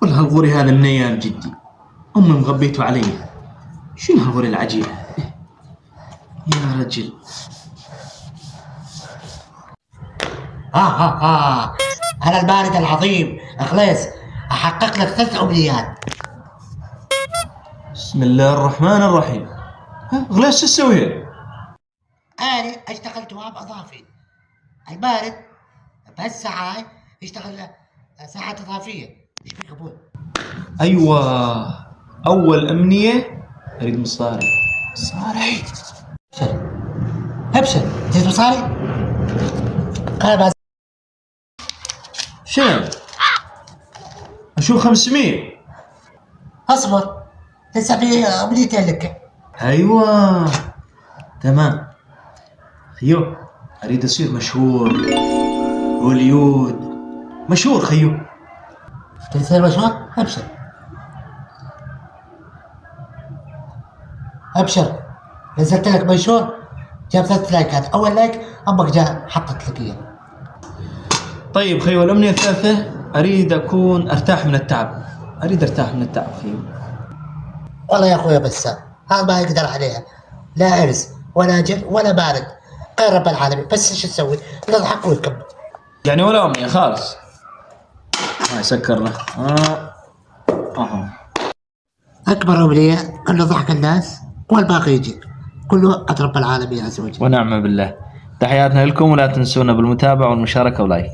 والله الغوري هذا من ايام جدي، امي مغبيته علي. شنو هالغوري العجيب يا رجل؟ أنا البارد العظيم إخليص، أحقق لك 3 أمنيات. بسم الله الرحمن الرحيم. ها غلاش شو تسوي؟ أنا أشتغل تواب إضافي. البارد بهالساعة هاي يشتغل ساعات إضافية. إيش بك أبوي؟ ايوه، اول امنيه اريد مصاري. مصاري. أبشر جيت مصاري؟ أنا بس شنو؟ اشوف 500. أصبر، لسه في أمنيتين لك. ايوه تمام. خيو اريد اصير مشهور، هوليود مشهور خيو. تصير مشهور؟ أبشر أبشر، نزلت لك منشور جاب 3 لايكات. أول لايك أمك جاء حطت لك إياه. طيب خيو، الامنيه الثالثه اريد اكون ارتاح من التعب. اريد ارتاح من التعب خيو. والله يا أخويا بسام هذا ما يقدر عليها، لا عرس ولا جن ولا بارد، غير رب العالمين. بس شو تسوي؟ نضحك ونكمل. يعني ولا امنيه خالص. هاي سكرنا. أكبر أمنية أنه ضحك الناس والباقي يجي، كله عند رب العالمين عز وجل. ونعم بالله. تحياتنا لكم، ولا تنسونا بالمتابعة والمشاركة ولايك.